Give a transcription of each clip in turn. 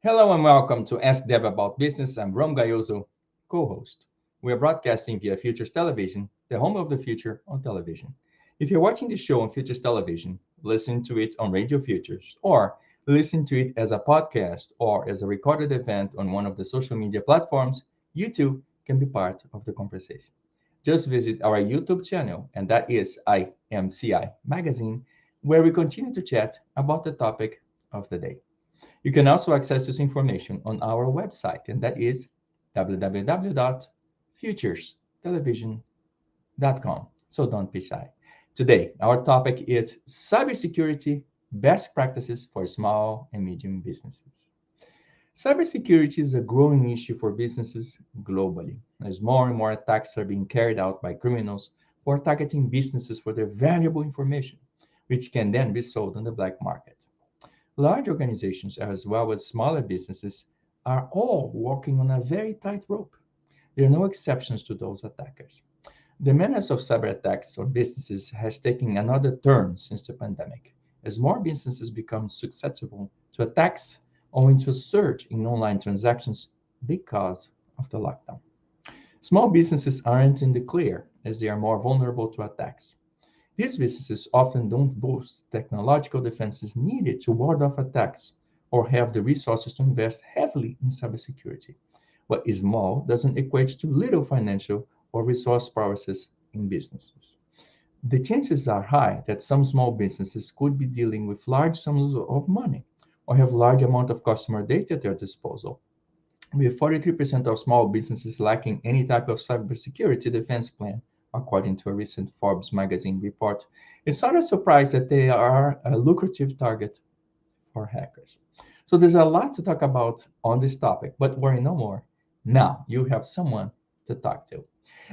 Hello and welcome to Ask Deb About Business. I'm Rom Gayoso, co-host. We are broadcasting via Futures Television, the home of the future on television. If you're watching the show on Futures Television, listen to it on Radio Futures, or listen to it as a podcast or as a recorded event on one of the social media platforms, you too can be part of the conversation. Just visit our YouTube channel, and that is IMCI Magazine, where we continue to chat about the topic of the day. You can also access this information on our website, and that is www.futurestelevision.com. So don't be shy. Today, our topic is cybersecurity best practices for small and medium businesses. Cybersecurity is a growing issue for businesses globally, as more and more attacks are being carried out by criminals who are targeting businesses for their valuable information, which can then be sold on the black market. Large organizations, as well as smaller businesses, are all walking on a very tight rope. There are no exceptions to those attackers. The menace of cyber attacks on businesses has taken another turn since the pandemic, as more businesses become susceptible to attacks owing to a surge in online transactions because of the lockdown. Small businesses aren't in the clear, as they are more vulnerable to attacks. These businesses often don't boast technological defenses needed to ward off attacks or have the resources to invest heavily in cybersecurity. What is small doesn't equate to little financial or resource prowess in businesses. The chances are high that some small businesses could be dealing with large sums of money or have large amount of customer data at their disposal, with 43% of small businesses lacking any type of cybersecurity defense plan, according to a recent Forbes magazine report. It's not a surprise that they are a lucrative target for hackers. So there's a lot to talk about on this topic, but worry no more. Now you have someone to talk to.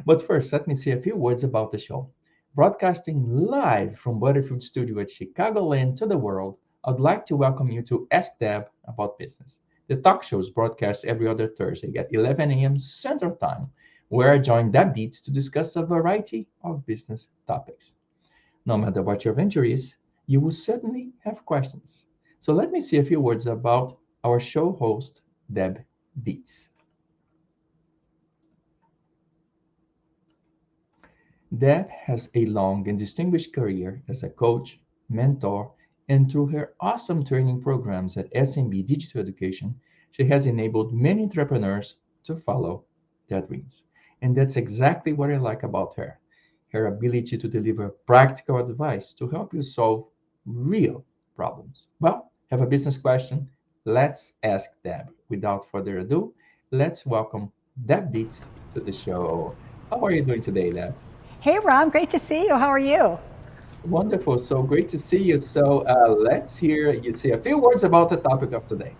But first, let me say a few words about the show. Broadcasting live from Butterfield Studio at Chicagoland to the world, I'd like to welcome you to Ask Deb About Business. The talk show is broadcast every other Thursday at 11 a.m. Central Time, where I join Deb Dietz to discuss a variety of business topics. No matter what your venture is, you will certainly have questions. So let me say a few words about our show host, Deb Dietz. Deb has a long and distinguished career as a coach, mentor, and through her awesome training programs at SMB Digital Education, she has enabled many entrepreneurs to follow their dreams. And that's exactly what I like about her, her ability to deliver practical advice to help you solve real problems. Well, have a business question? Let's ask Deb. Without further ado, let's welcome Deb Dietz to the show. How are you doing today, Deb? Hey, Ron, great to see you. How are you? Wonderful. So great to see you. So let's hear you say a few words about the topic of today.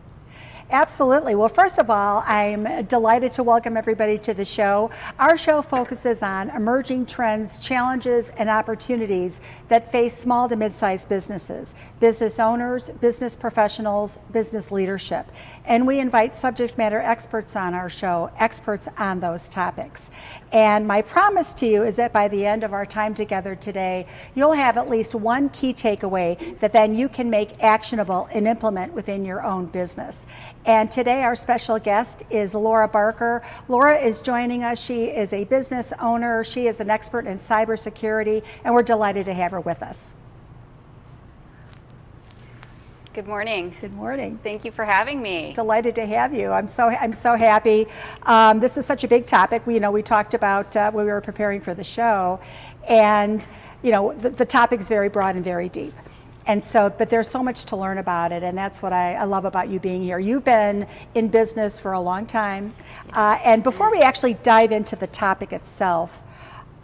Absolutely. Well, first of all, I'm delighted to welcome everybody to the show. Our show focuses on emerging trends, challenges, and opportunities that face small to mid-sized businesses, business owners, business professionals, business leadership. And we invite subject matter experts on our show, experts on those topics. And my promise to you is that by the end of our time together today, you'll have at least one key takeaway that then you can make actionable and implement within your own business. And today our special guest is Laura Barker. Laura is joining us. She is a business owner. She is an expert in cybersecurity, and we're delighted to have her with us. Good morning. Good morning. Thank you for having me. Delighted to have you. I'm so happy. This is such a big topic. We talked about when we were preparing for the show, and the topic is very broad and very deep. And so, but there's so much to learn about it, and that's what I love about you being here. You've been in business for a long time, and before we actually dive into the topic itself,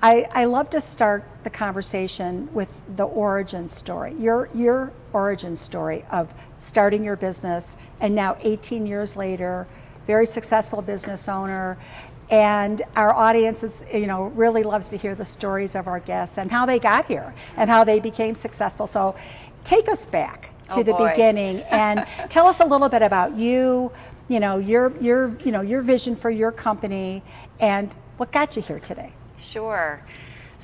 I love to start the conversation with the origin story, your origin story of starting your business, and now 18 years later, very successful business owner. And our audience is, really loves to hear the stories of our guests and how they got here and how they became successful. So take us back to the beginning and tell us a little bit about you, your vision for your company and what got you here today. Sure.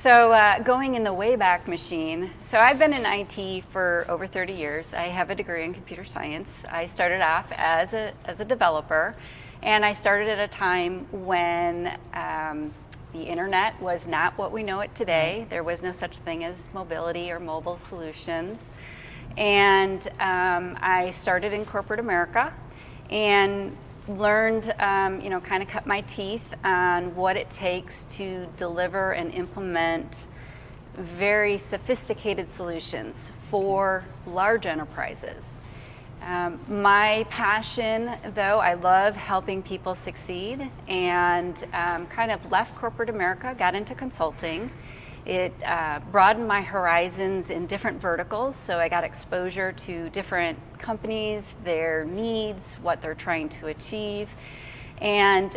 So going in the Wayback Machine, so I've been in IT for over 30 years. I have a degree in computer science. I started off as a developer, and I started at a time when the internet was not what we know it today. There was no such thing as mobility or mobile solutions. And I started in corporate America and learned, kind of cut my teeth on what it takes to deliver and implement very sophisticated solutions for large enterprises. My passion, though, I love helping people succeed, and kind of left corporate America, got into consulting. It broadened my horizons in different verticals, so I got exposure to different companies, their needs, what they're trying to achieve. And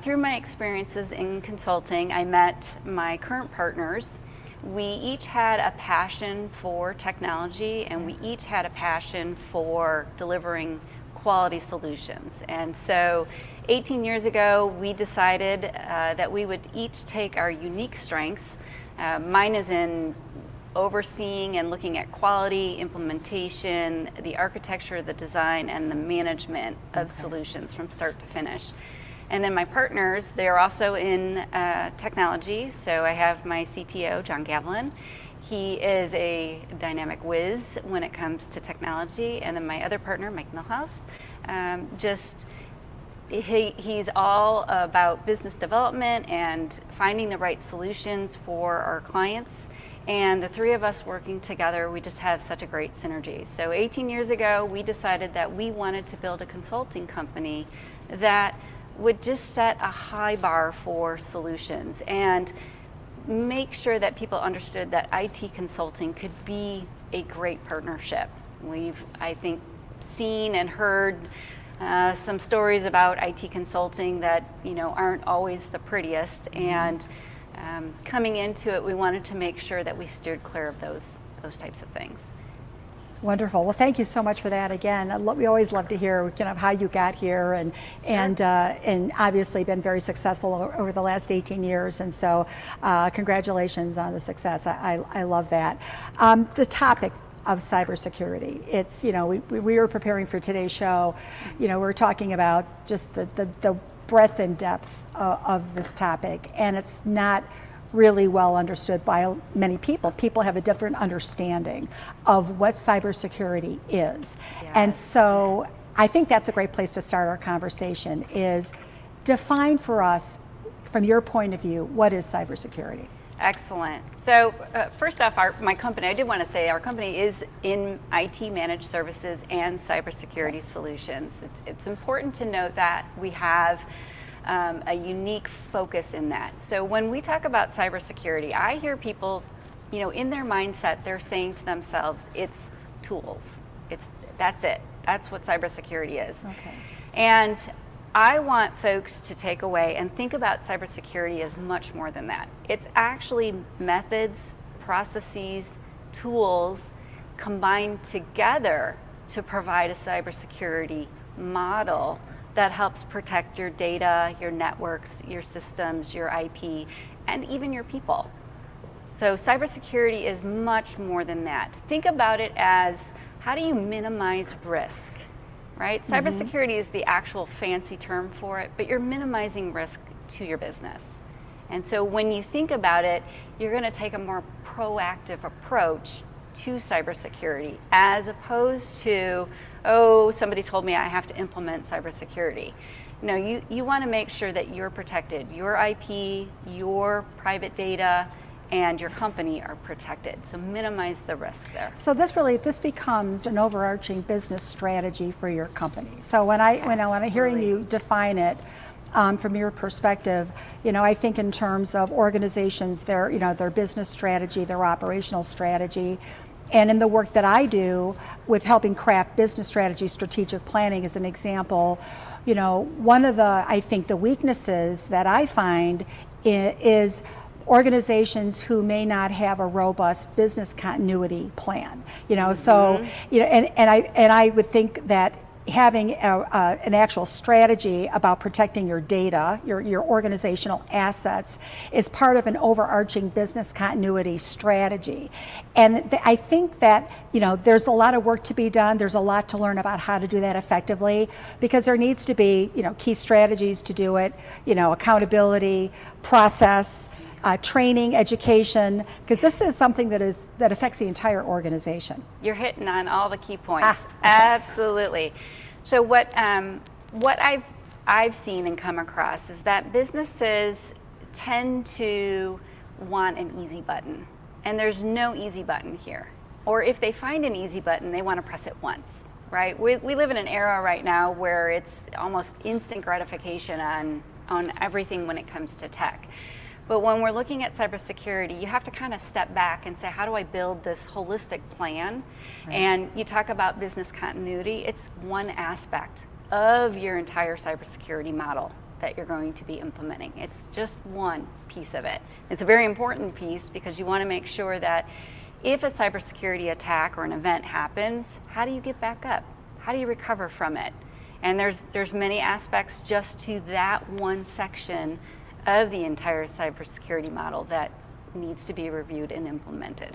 through my experiences in consulting, I met my current partners. We each had a passion for technology, and we each had a passion for delivering quality solutions. And so 18 years ago, we decided that we would each take our unique strengths. Mine is in overseeing and looking at quality, implementation, the architecture, the design, and the management of solutions from start to finish. And then my partners, they're also in technology. So I have my CTO, John Gavlin. He is a dynamic whiz when it comes to technology. And then my other partner, Mike Milhouse, he's all about business development and finding the right solutions for our clients. And the three of us working together, we just have such a great synergy. So 18 years ago, we decided that we wanted to build a consulting company that would just set a high bar for solutions and make sure that people understood that IT consulting could be a great partnership. We've, I think, seen and heard some stories about IT consulting that aren't always the prettiest, and coming into it, we wanted to make sure that we steered clear of those types of things. Wonderful. Well, thank you so much for that. Again, we always love to hear how you got here, and obviously been very successful over the last 18 years. And so, congratulations on the success. I love that. The topic of cybersecurity. It's we were preparing for today's show. We're talking about just the breadth and depth of this topic, and it's not really well understood by many people. People have a different understanding of what cybersecurity is. Yes. And so I think that's a great place to start our conversation, is define for us, from your point of view, what is cybersecurity? Excellent. So first off, my company, I did want to say our company is in IT managed services and cybersecurity solutions. It's important to note that we have a unique focus in that. So when we talk about cybersecurity, I hear people, in their mindset, they're saying to themselves, it's tools. That's it. That's what cybersecurity is. Okay. And I want folks to take away and think about cybersecurity as much more than that. It's actually methods, processes, tools combined together to provide a cybersecurity model that helps protect your data, your networks, your systems, your IP, and even your people. So cybersecurity is much more than that. Think about it as, how do you minimize risk, right? Mm-hmm. Cybersecurity is the actual fancy term for it, but you're minimizing risk to your business. And so when you think about it, you're going to take a more proactive approach to cybersecurity, as opposed to, somebody told me I have to implement cybersecurity. No, you want to make sure that you're protected. Your IP, your private data, and your company are protected. So minimize the risk there. So this becomes an overarching business strategy for your company. So when I'm hearing you define it from your perspective, I think in terms of organizations, their business strategy, their operational strategy. And in the work that I do with helping craft business strategy, strategic planning as an example, one of the weaknesses that I find is organizations who may not have a robust business continuity plan. So, and I would think that having an actual strategy about protecting your data, your organizational assets, is part of an overarching business continuity strategy. And I think that, you know, there's a lot of work to be done. There's a lot to learn about how to do that effectively, because there needs to be, you know, key strategies to do it, you know, accountability, process, training, education, because this is something that affects the entire organization. You're hitting on all the key points. Absolutely. So what I've seen and come across is that businesses tend to want an easy button, and there's no easy button here. Or if they find an easy button, they want to press it once, right? We live in an era right now where it's almost instant gratification on everything when it comes to tech. But when we're looking at cybersecurity, you have to kind of step back and say, how do I build this holistic plan? Right. And you talk about business continuity, it's one aspect of your entire cybersecurity model that you're going to be implementing. It's just one piece of it. It's a very important piece because you want to make sure that if a cybersecurity attack or an event happens, how do you get back up? How do you recover from it? And there's many aspects just to that one section of the entire cybersecurity model that needs to be reviewed and implemented.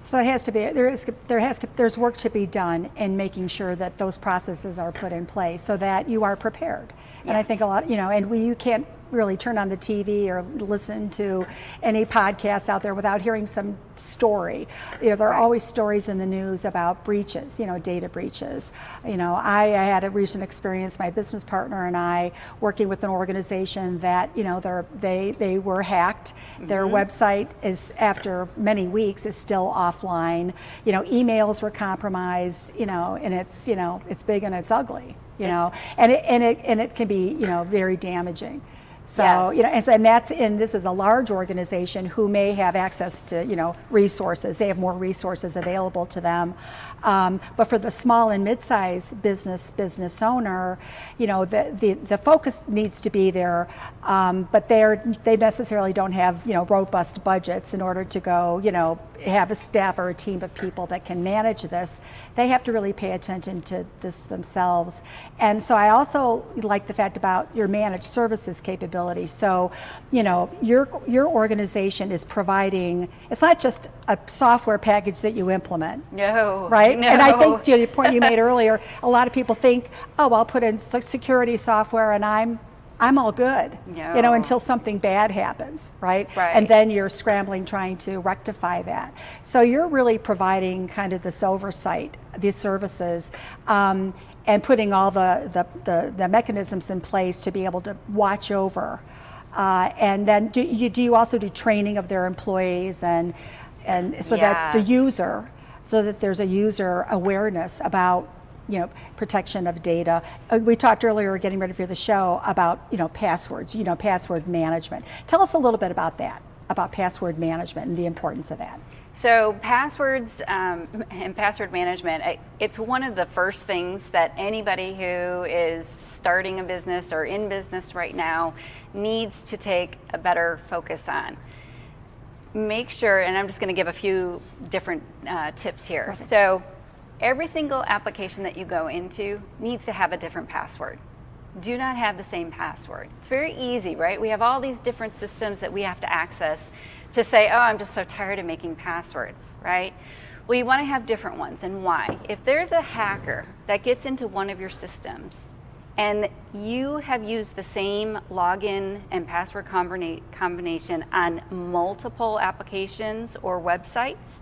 So it has to be, there's work to be done in making sure that those processes are put in place so that you are prepared. And I think a lot, you know, and you can't really turn on the TV or listen to any podcast out there without hearing some story. You know, there are always stories in the news about breaches, you know, data breaches. You know, I had a recent experience, my business partner and I, working with an organization that, you know, they were hacked. Their website is, after many weeks, is still offline. You know, emails were compromised, you know, and it's, you know, it's big and it's ugly, you know, and it can be, you know, very damaging. So, you know, and this is a large organization who may have access to, you know, resources. They have more resources available to them. But for the small and mid-sized business owner, you know, the focus needs to be there, but they necessarily don't have, you know, robust budgets in order to go, you know, have a staff or a team of people that can manage this. They have to really pay attention to this themselves. And so I also like the fact about your managed services capability. So, you know, your organization is providing, it's not just a software package that you implement. No. Right? No. And I think, to the point you made earlier, a lot of people think, oh, I'll put in security software and I'm all good, no. You know, until something bad happens, right? And then you're scrambling trying to rectify that. So you're really providing kind of this oversight, these services, and putting all the mechanisms in place to be able to watch over. And then do you also do training of their employees and so that the user, so that there's a user awareness about, you know, protection of data. We talked earlier, getting ready for the show, about, you know, passwords, you know, password management. Tell us a little bit about that, about password management and the importance of that. So passwords and password management, it's one of the first things that anybody who is starting a business or in business right now needs to take a better focus on. Make sure, and I'm just going to give a few different tips here. Perfect. So every single application that you go into needs to have a different password. Do not have the same password. It's very easy, right? We have all these different systems that we have to access to say, oh, I'm just so tired of making passwords, right? Well, you want to have different ones, and why? If there's a hacker that gets into one of your systems and you have used the same login and password combination on multiple applications or websites,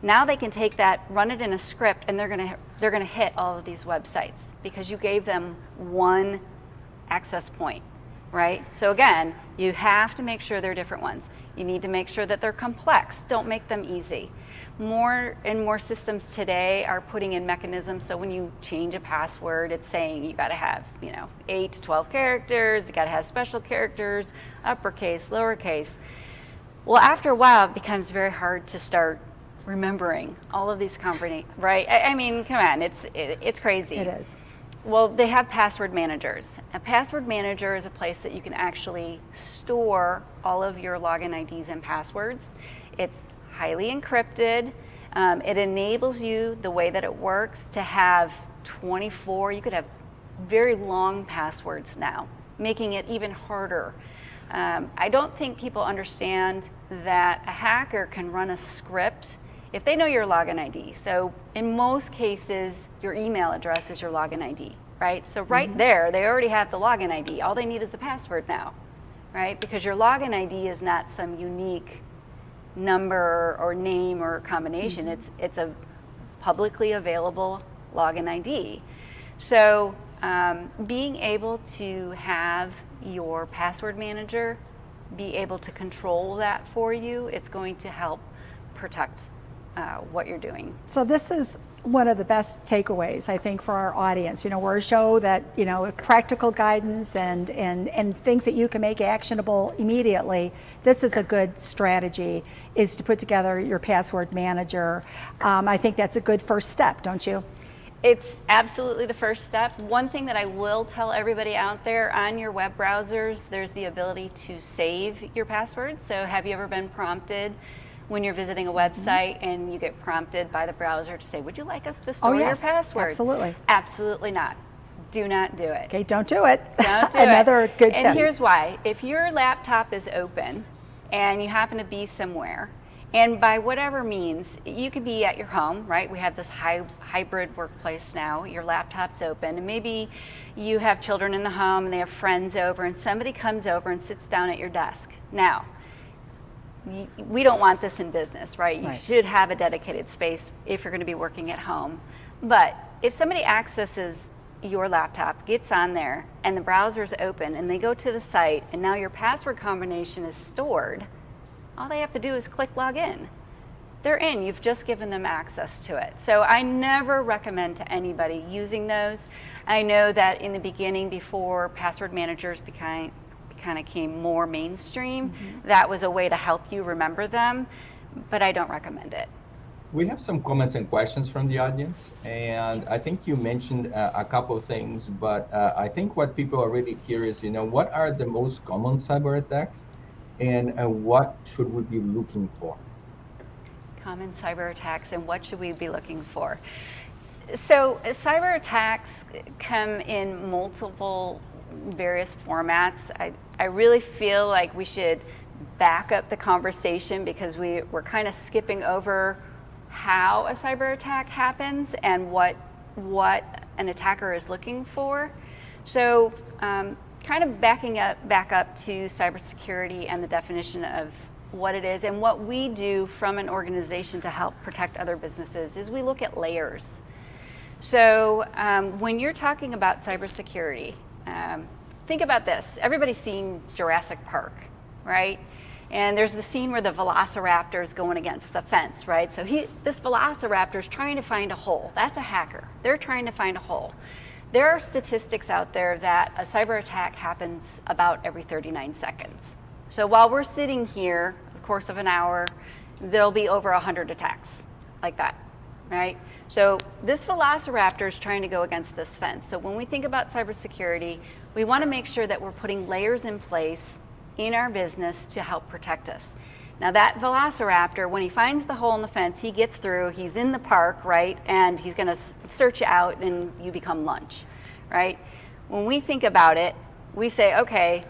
now they can take that, run it in a script, and they're gonna hit all of these websites because you gave them one access point, right? So again, you have to make sure they're different ones. You need to make sure that they're complex. Don't make them easy. More and more systems today are putting in mechanisms, so when you change a password, it's saying you gotta have, you know, 8 to 12 characters, you gotta have special characters, uppercase, lowercase. Well, after a while, it becomes very hard to start remembering all of these combinations, right? I mean, come on, it's crazy. It is. Well, they have password managers. A password manager is a place that you can actually store all of your login IDs and passwords. It's highly encrypted. It enables you, the way that it works, to have 24. You could have very long passwords now, making it even harder. I don't think people understand that a hacker can run a script if they know your login ID. So in most cases, your email address is your login ID, right? So right there, they already have the login ID. All they need is the password now, right? Because your login ID is not some unique number or name or combination. It's a publicly available login ID. So being able to have your password manager be able to control that for you, it's going to help protect what you're doing. So this is one of the best takeaways, I think, for our audience. You know, we're a show that, you know, practical guidance and things that you can make actionable immediately. This is a good strategy, is to put together your password manager. I think that's a good first step, don't you? It's absolutely the first step. One thing that I will tell everybody out there, on your web browsers, there's the ability to save your password. So have you ever been prompted when you're visiting a website and you get prompted by the browser to say, would you like us to store your password? Absolutely. Absolutely not. Do not do it. Okay, don't do it. Don't do Another it. good tip. And here's why. If your laptop is open and you happen to be somewhere, and by whatever means, you could be at your home, right? We have this hybrid workplace now. Your laptop's open, and maybe you have children in the home and they have friends over, and somebody comes over and sits down at your desk. Now, we don't want this in business, right? You should have a dedicated space if you're going to be working at home. But if somebody accesses your laptop, gets on there, and the browser's open, and they go to the site, and now your password combination is stored, all they have to do is click login. They're in. You've just given them access to it. So I never recommend to anybody using those. I know that in the beginning, before password managers kind of came more mainstream, that was a way to help you remember them, but I don't recommend it. We have some comments and questions from the audience, and I think you mentioned a couple of things, but I think what people are really curious, you know, what are the most common cyber attacks, and what should we be looking for? Common cyber attacks, and what should we be looking for? So cyber attacks come in multiple various formats. I really feel like we should back up the conversation, because we're kind of skipping over how a cyber attack happens and what an attacker is looking for. So kind of back up to cybersecurity and the definition of what it is and what we do from an organization to help protect other businesses is we look at layers. So when you're talking about cybersecurity, think about this. Everybody's seen Jurassic Park, right? And there's the scene where the velociraptor is going against the fence, right? So this velociraptor is trying to find a hole. That's a hacker. They're trying to find a hole. There are statistics out there that a cyber attack happens about every 39 seconds. So while we're sitting here, the course of an hour, there'll be over 100 attacks like that, right? So this velociraptor is trying to go against this fence. So when we think about cybersecurity, we want to make sure that we're putting layers in place in our business to help protect us. Now that velociraptor, when he finds the hole in the fence, he gets through, he's in the park, right? And he's gonna search you out and you become lunch, right? When we think about it, we say, okay,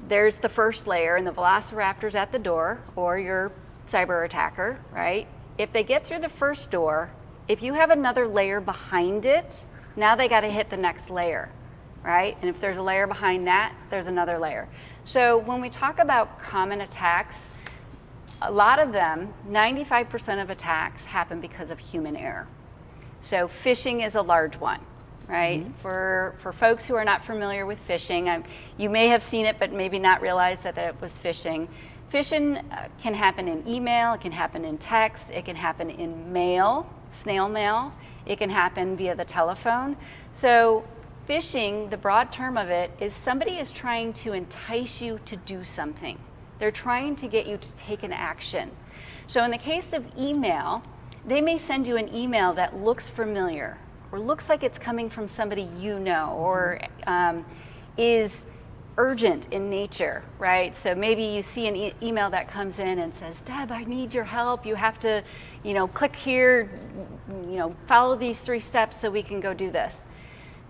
there's the first layer and the velociraptor's at the door, or your cyber attacker, right? If they get through the first door, if you have another layer behind it, now they gotta hit the next layer, right? And if there's a layer behind that, there's another layer. So when we talk about common attacks, a lot of them, 95% of attacks happen because of human error. So phishing is a large one, right? For folks who are not familiar with phishing, you may have seen it, but maybe not realize that it was phishing. Phishing can happen in email, it can happen in text, it can happen in mail, snail mail, it can happen via the telephone. So phishing, the broad term of it, is somebody is trying to entice you to do something. They're trying to get you to take an action. So in the case of email, they may send you an email that looks familiar, or looks like it's coming from somebody you know, or is urgent in nature, right? So maybe you see an email that comes in and says, Deb, I need your help. You have to, click here, follow these 3 steps so we can go do this.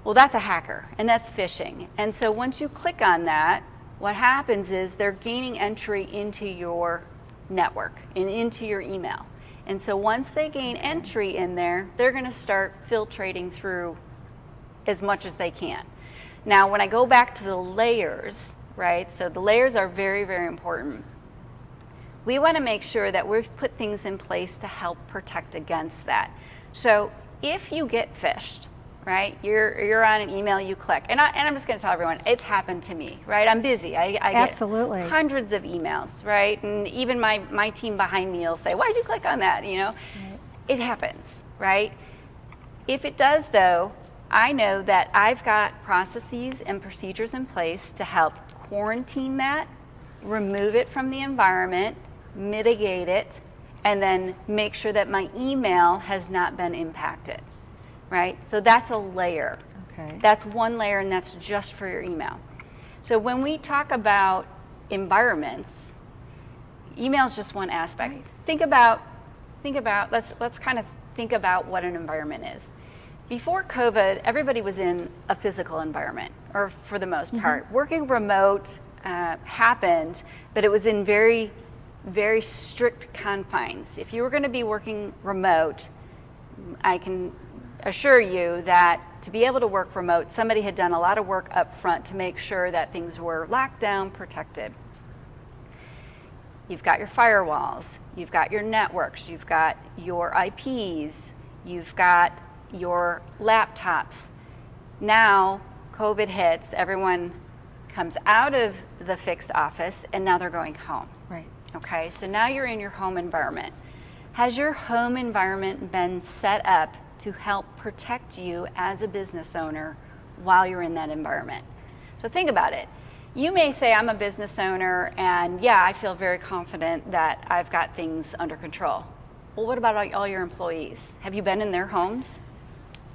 Well, that's a hacker, and that's phishing. And so once you click on that, what happens is they're gaining entry into your network and into your email. And so once they gain entry in there, they're going to start filtrating through as much as they can. Now, when I go back to the layers, right, so the layers are very, very important. We want to make sure that we've put things in place to help protect against that. So if you get phished, right, you're on an email, you click, and I'm just going to tell everyone, it's happened to me, right? I'm busy. I Absolutely. get hundreds of emails, right? And even my team behind me will say, why'd you click on that, Right. It happens, right? If it does, though, I know that I've got processes and procedures in place to help quarantine that, remove it from the environment, mitigate it, and then make sure that my email has not been impacted, right? So that's a layer. Okay. That's one layer, and that's just for your email. So when we talk about environments, email is just one aspect. Right. Think about, let's kind of think about what an environment is. Before COVID, everybody was in a physical environment, or for the most part. Working remote happened, but it was in very, very strict confines. If you were going to be working remote, I can assure you that to be able to work remote, somebody had done a lot of work up front to make sure that things were locked down, protected. You've got your firewalls, you've got your networks, you've got your IPs, you've got your laptops. Now, COVID hits, everyone comes out of the fixed office, and now they're going home. Right. Okay, so now you're in your home environment. Has your home environment been set up to help protect you as a business owner while you're in that environment? So think about it. You may say, I'm a business owner, and yeah, I feel very confident that I've got things under control. Well, what about all your employees? Have you been in their homes?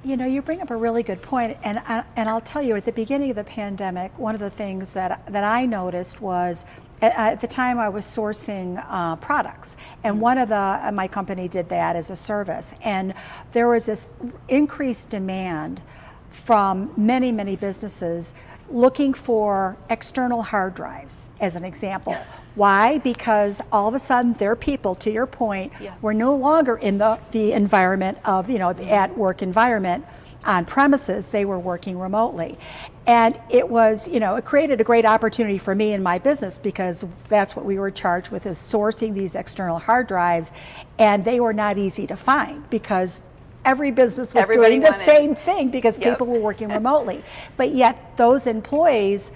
You bring up a really good point, and I'll tell you, at the beginning of the pandemic, one of the things that I noticed was, at the time I was sourcing products, and one of my company did that as a service, and there was this increased demand from many, many businesses looking for external hard drives, as an example. Why? Because all of a sudden their people, to your point, were no longer in the environment of, the at-work environment on premises. They were working remotely. And it was, it created a great opportunity for me in my business, because that's what we were charged with, is sourcing these external hard drives, and they were not easy to find, because every business was doing the same thing, because people were working remotely. But yet those employees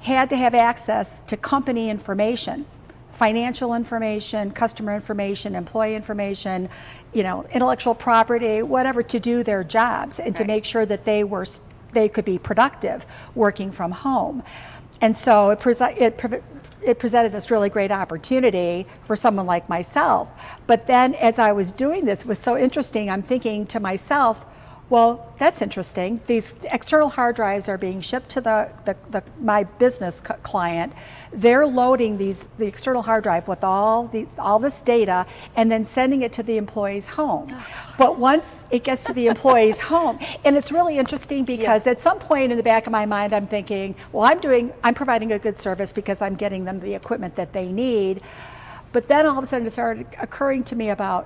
had to have access to company information, financial information, customer information, employee information, intellectual property, whatever, to do their jobs and to make sure that they could be productive working from home. And so it presented this really great opportunity for someone like myself. But then as I was doing this, it was so interesting, I'm thinking to myself, well, that's interesting. These external hard drives are being shipped to my business client. They're loading the external hard drive with all this data and then sending it to the employee's home. But once it gets to the employee's home, and it's really interesting, because at some point in the back of my mind, I'm thinking, well, I'm providing a good service because I'm getting them the equipment that they need. But then all of a sudden it started occurring to me about,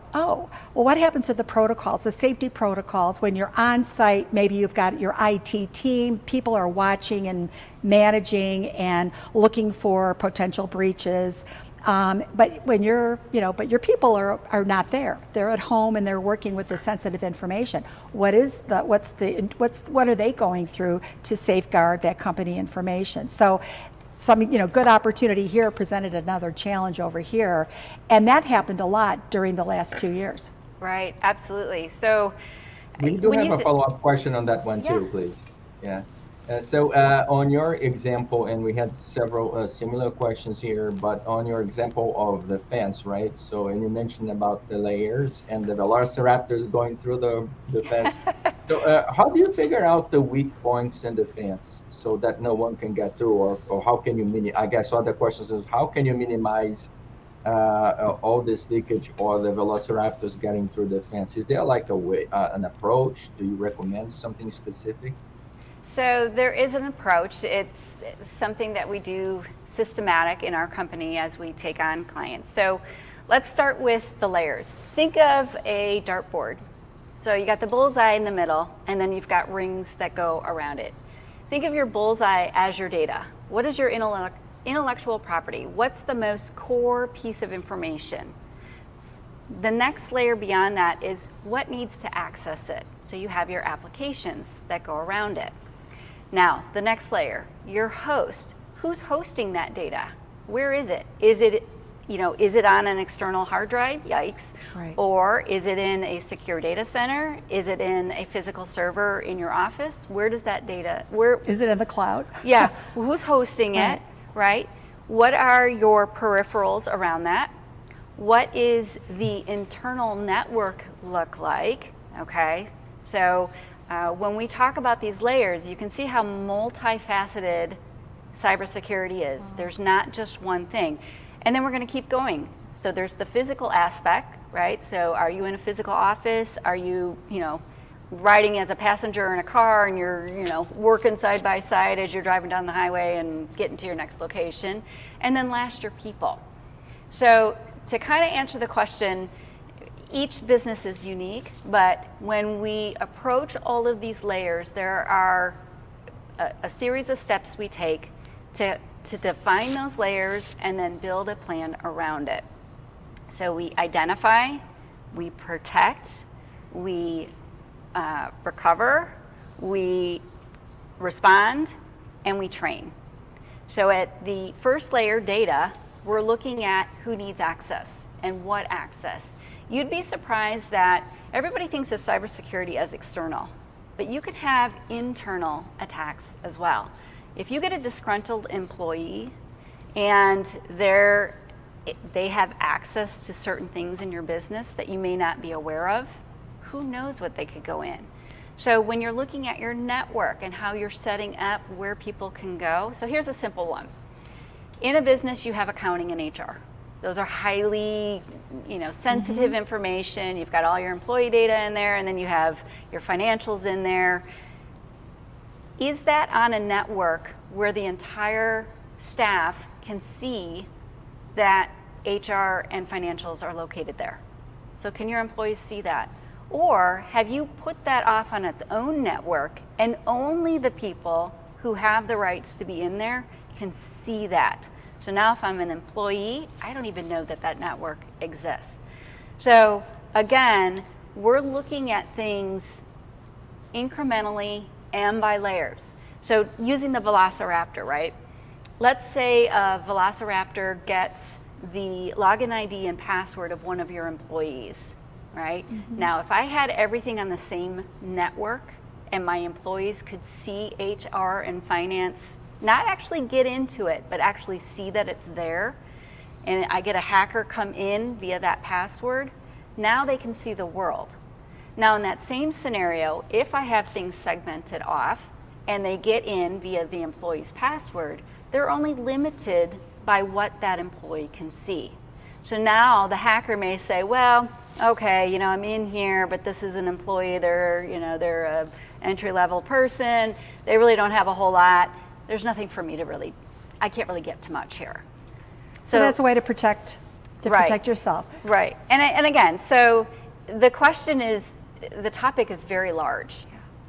what happens to the protocols, the safety protocols, when you're on site? Maybe you've got your IT team, people are watching and managing and looking for potential breaches. But when but your people are not there. They're at home and they're working with the sensitive information. What are they going through to safeguard that company information? So some good opportunity here presented another challenge over here, and that happened a lot during the last 2 years. Right, absolutely. So we do have a follow-up question on that one too, please. Yeah. So on your example, and we had several similar questions here, but on your example of the fence, right? So, and you mentioned about the layers and the velociraptors going through the fence. So how do you figure out the weak points in the fence so that no one can get through, or how can you I guess other questions is how can you minimize all this leakage or the velociraptors getting through the fence? Is there like a way, an approach? Do you recommend something specific? So there is an approach. It's something that we do systematic in our company as we take on clients. So let's start with the layers. Think of a dartboard. So you got the bullseye in the middle, and then you've got rings that go around it. Think of your bullseye as your data. What is your intellectual property? What's the most core piece of information? The next layer beyond that is what needs to access it. So you have your applications that go around it. Now, the next layer, your host. Who's hosting that data? Where is it? Is it on an external hard drive? Yikes. Right. Or is it in a secure data center? Is it in a physical server in your office? Where does that data, Is it in the cloud? Yeah, who's hosting it, right? What are your peripherals around that? What is the internal network look like? Okay, so when we talk about these layers, you can see how multifaceted cybersecurity is. There's not just one thing. And then we're going to keep going. So there's the physical aspect, right? So are you in a physical office? Are you, riding as a passenger in a car and you're, working side by side as you're driving down the highway and getting to your next location? And then last, your people. So to kind of answer the question, each business is unique, but when we approach all of these layers, there are a series of steps we take to define those layers and then build a plan around it. So we identify, we protect, we recover, we respond, and we train. So at the first layer, data, we're looking at who needs access and what access. You'd be surprised that everybody thinks of cybersecurity as external, but you can have internal attacks as well. If you get a disgruntled employee and they have access to certain things in your business that you may not be aware of, who knows what they could go in? So when you're looking at your network and how you're setting up where people can go, so here's a simple one. In a business, you have accounting and HR. Those are highly, sensitive information. You've got all your employee data in there, and then you have your financials in there. Is that on a network where the entire staff can see that HR and financials are located there? So can your employees see that? Or have you put that off on its own network and only the people who have the rights to be in there can see that? So now if I'm an employee, I don't even know that that network exists. So again, we're looking at things incrementally and by layers. So using the velociraptor, right? Let's say a velociraptor gets the login ID and password of one of your employees, right? Now, if I had everything on the same network and my employees could see HR and finance, not actually get into it, but actually see that it's there, and I get a hacker come in via that password, now they can see the world. Now in that same scenario, if I have things segmented off and they get in via the employee's password, they're only limited by what that employee can see. So now the hacker may say, well, okay, I'm in here, but this is an employee, they're a entry-level person, they really don't have a whole lot. There's nothing for me to I can't really get to much here. So that's a way to protect yourself. Right, and again, so the question is, the topic is very large,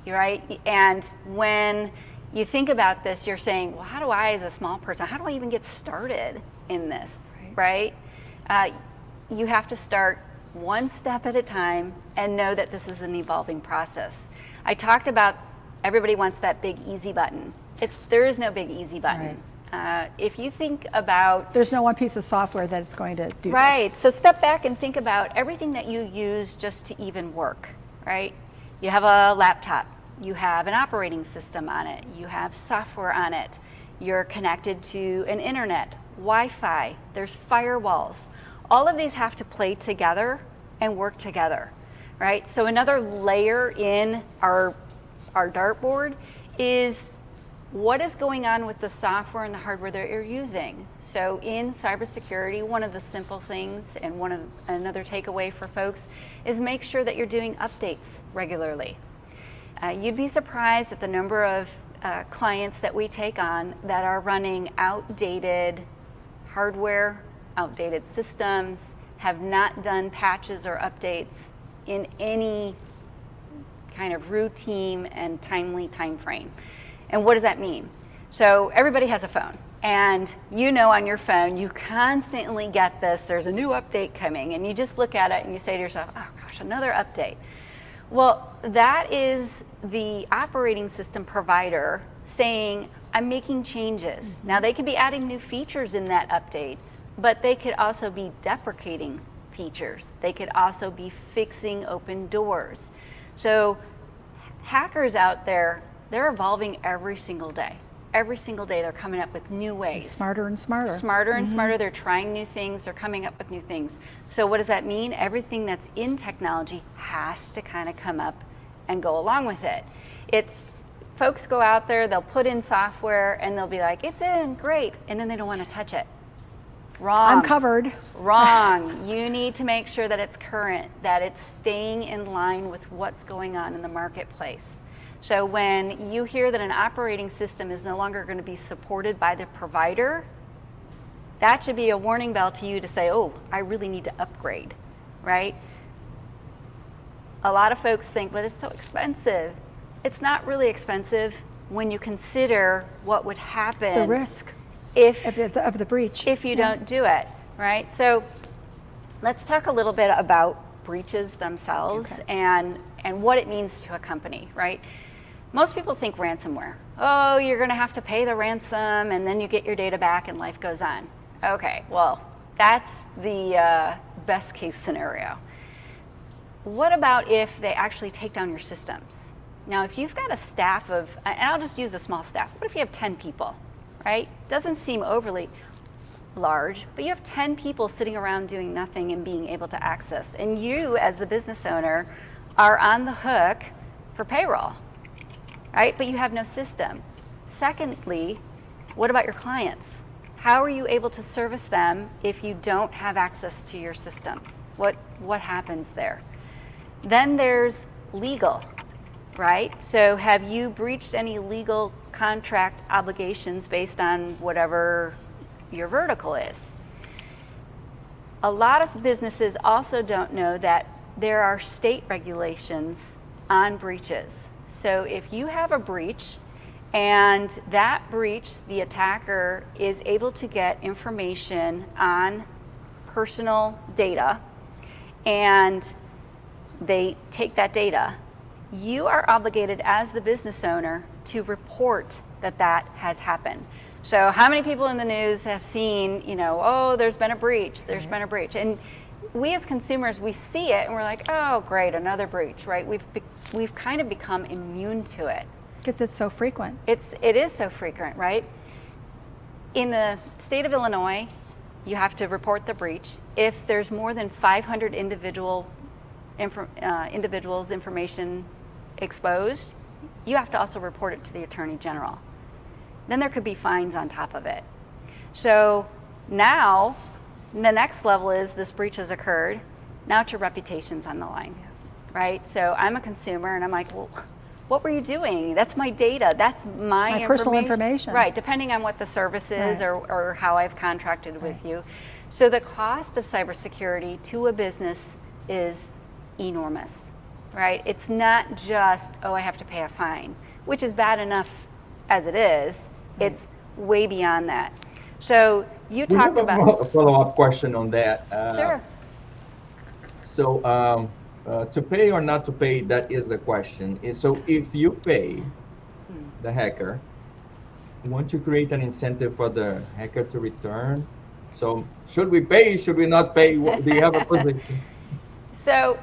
right? And when you think about this, you're saying, well, how do I, as a small person, how do I even get started in this, right? You have to start one step at a time and know that this is an evolving process. I talked about everybody wants that big easy button. There is no big easy button. Right. If you think about... There's no one piece of software that's going to do right. this. So step back and think about everything that you use just to even work, right? You have a laptop. You have an operating system on it. You have software on it. You're connected to an internet, Wi-Fi. There's firewalls. All of these have to play together and work together. right? So another layer in our dartboard is what is going on with the software and the hardware that you're using. So in cybersecurity, one of the simple things and another takeaway for folks is make sure that you're doing updates regularly. You'd be surprised at the number of clients that we take on that are running outdated hardware, outdated systems, have not done patches or updates in any kind of routine and timely time frame. And what does that mean? So everybody has a phone, and you know on your phone you constantly get this, there's a new update coming, and you just look at it and you say to yourself, oh gosh, another update. Well, that is the operating system provider saying, I'm making changes. Now they could be adding new features in that update, but they could also be deprecating features. They could also be fixing open doors. So hackers out there, they're evolving every single day. Every single day they're coming up with new ways. Smarter and smarter. Smarter and smarter. They're trying new things. They're coming up with new things. So what does that mean? Everything that's in technology has to kind of come up and go along with it. Folks go out there, they'll put in software and they'll be like, it's in, great. And then they don't want to touch it. Wrong. I'm covered. Wrong. You need to make sure that it's current, that it's staying in line with what's going on in the marketplace. So when you hear that an operating system is no longer going to be supported by the provider, that should be a warning bell to you to say, oh, I really need to upgrade, right? A lot of folks think, but it's so expensive. It's not really expensive when you consider what would happen. The risk of the breach. If you don't do it, right? So let's talk a little bit about breaches themselves and what it means to a company, right? Most people think ransomware. Oh, you're going to have to pay the ransom and then you get your data back and life goes on. Okay, well, that's the best case scenario. What about if they actually take down your systems? Now, if you've got a staff of, and I'll just use a small staff, what if you have 10 people, right? Doesn't seem overly large, but you have 10 people sitting around doing nothing and being able to access. And you, as the business owner, are on the hook for payroll, right? But you have no system. Secondly, what about your clients? How are you able to service them if you don't have access to your systems? What happens there? Then there's legal, right? So have you breached any legal contract obligations based on whatever your vertical is? A lot of businesses also don't know that there are state regulations on breaches. So if you have a breach and that breach, the attacker is able to get information on personal data and they take that data, you are obligated as the business owner to report that has happened. So how many people in the news have seen, oh, there's been a breach, there's been a breach. And we as consumers, we see it and we're like, oh, great, another breach, right? We've kind of become immune to it. Because it's so frequent. It is so frequent, right? In the state of Illinois, you have to report the breach. If there's more than 500 individuals' information exposed, you have to also report it to the Attorney General. Then there could be fines on top of it. So now, the next level is this breach has occurred. Now it's your reputation's on the line, right? So I'm a consumer and I'm like, well, what were you doing? That's my data. That's my personal information. Right, depending on what the service is or how I've contracted with you. So the cost of cybersecurity to a business is enormous, right? It's not just, oh, I have to pay a fine, which is bad enough as it is. It's way beyond that. So you talked about a follow-up question on that. Sure. So to pay or not to pay, that is the question. So if you pay the hacker, won't you create an incentive for the hacker to return? So should we pay? Should we not pay? Do you have a position? So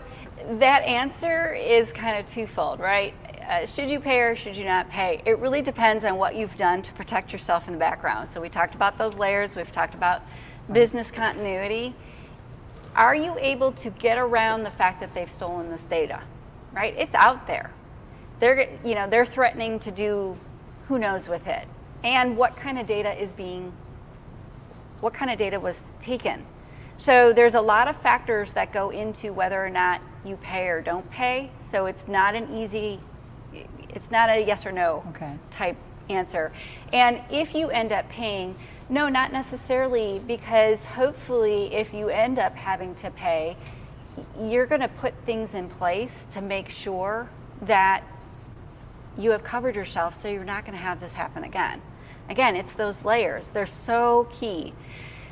that answer is kind of twofold, right? Should you pay or should you not pay? It really depends on what you've done to protect yourself in the background. So we talked about those layers. We've talked about business continuity. are you able to get around the fact that they've stolen this data, right? It's out there. They're threatening to do who knows with it. And what kind of data was taken? So there's a lot of factors that go into whether or not you pay or don't pay. So it's not a yes or no type answer. And if you end up paying, no, not necessarily, because hopefully if you end up having to pay, you're going to put things in place to make sure that you have covered yourself so you're not going to have this happen again. Again, it's those layers. They're so key.